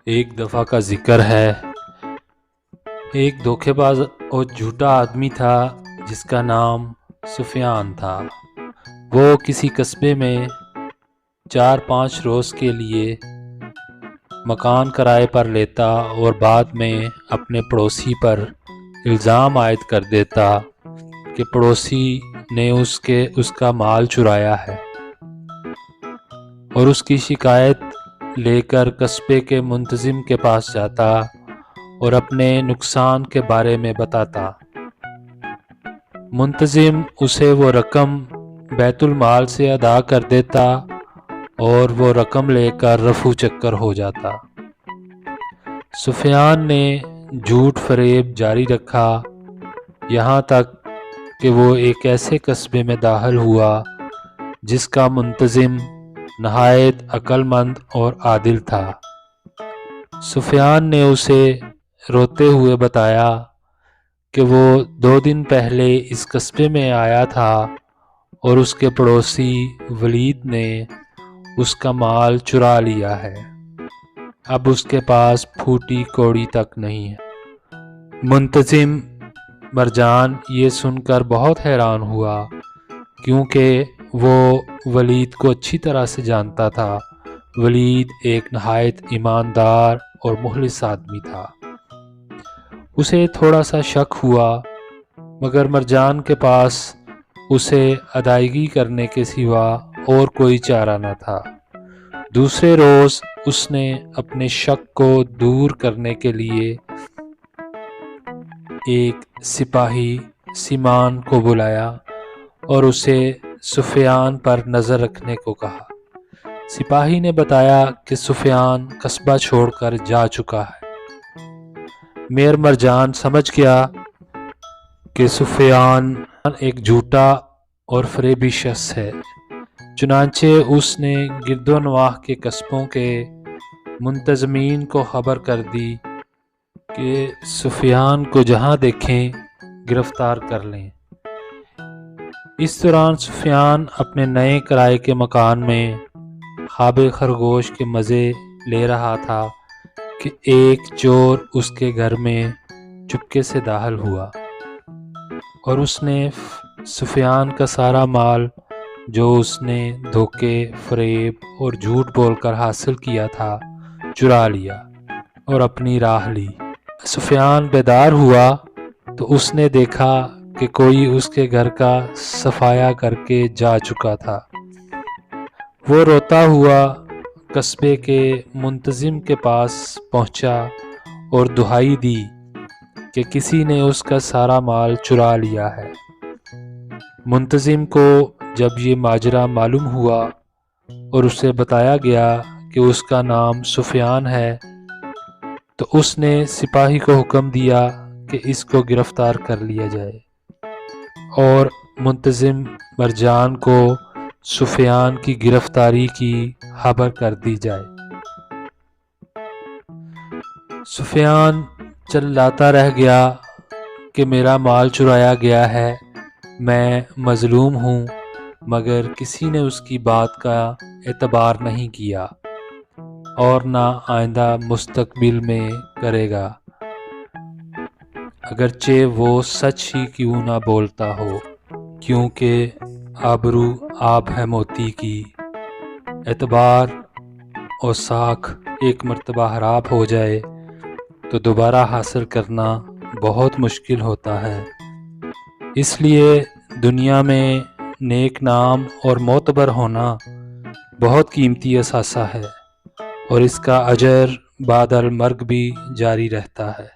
ایک دفعہ کا ذکر ہے، ایک دھوکے باز اور جھوٹا آدمی تھا جس کا نام سفیان تھا۔ وہ کسی قصبے میں 4-5 روز کے لیے مکان کرائے پر لیتا اور بعد میں اپنے پڑوسی پر الزام عائد کر دیتا کہ پڑوسی نے اس کا مال چرایا ہے، اور اس کی شکایت لے کر قصبے کے منتظم کے پاس جاتا اور اپنے نقصان کے بارے میں بتاتا۔ منتظم اسے وہ رقم بیت المال سے ادا کر دیتا اور وہ رقم لے کر رفو چکر ہو جاتا۔ سفیان نے جھوٹ فریب جاری رکھا یہاں تک کہ وہ ایک ایسے قصبے میں داخل ہوا جس کا منتظم نہایت عقل مند اور عادل تھا۔ سفیان نے اسے روتے ہوئے بتایا کہ وہ 2 دن پہلے اس قصبے میں آیا تھا اور اس کے پڑوسی ولید نے اس کا مال چرا لیا ہے، اب اس کے پاس پھوٹی کوڑی تک نہیں ہے۔ منتظم مرجان یہ سن کر بہت حیران ہوا، کیونکہ وہ ولید کو اچھی طرح سے جانتا تھا۔ ولید ایک نہایت ایماندار اور مخلص آدمی تھا۔ اسے تھوڑا سا شک ہوا، مگر مرجان کے پاس اسے ادائیگی کرنے کے سوا اور کوئی چارہ نہ تھا۔ دوسرے روز اس نے اپنے شک کو دور کرنے کے لیے ایک سپاہی سیمان کو بلایا اور اسے سفیان پر نظر رکھنے کو کہا۔ سپاہی نے بتایا کہ سفیان قصبہ چھوڑ کر جا چکا ہے۔ میر مرجان سمجھ گیا کہ سفیان ایک جھوٹا اور فریبی شخص ہے، چنانچہ اس نے گرد و نواح کے قصبوں کے منتظمین کو خبر کر دی کہ سفیان کو جہاں دیکھیں گرفتار کر لیں۔ اس دوران سفیان اپنے نئے کرائے کے مکان میں خواب خرگوش کے مزے لے رہا تھا کہ ایک چور اس کے گھر میں چپکے سے داخل ہوا اور اس نے سفیان کا سارا مال جو اس نے دھوکے، فریب اور جھوٹ بول کر حاصل کیا تھا چرا لیا اور اپنی راہ لی۔ سفیان بیدار ہوا تو اس نے دیکھا کہ کوئی اس کے گھر کا صفایا کر کے جا چکا تھا۔ وہ روتا ہوا قصبے کے منتظم کے پاس پہنچا اور دہائی دی کہ کسی نے اس کا سارا مال چرا لیا ہے۔ منتظم کو جب یہ ماجرا معلوم ہوا اور اسے بتایا گیا کہ اس کا نام سفیان ہے، تو اس نے سپاہی کو حکم دیا کہ اس کو گرفتار کر لیا جائے اور منتظم مرجان کو سفیان کی گرفتاری کی خبر کر دی جائے۔ سفیان چلاتا رہ گیا کہ میرا مال چرایا گیا ہے، میں مظلوم ہوں، مگر کسی نے اس کی بات کا اعتبار نہیں کیا اور نہ آئندہ مستقبل میں کرے گا، اگرچہ وہ سچ ہی کیوں نہ بولتا ہو، کیونکہ آبرو آب ہے موتی کی، اعتبار اور ساکھ ایک مرتبہ خراب ہو جائے تو دوبارہ حاصل کرنا بہت مشکل ہوتا ہے۔ اس لیے دنیا میں نیک نام اور معتبر ہونا بہت قیمتی اثاثہ ہے، اور اس کا اجر بعد المرگ بھی جاری رہتا ہے۔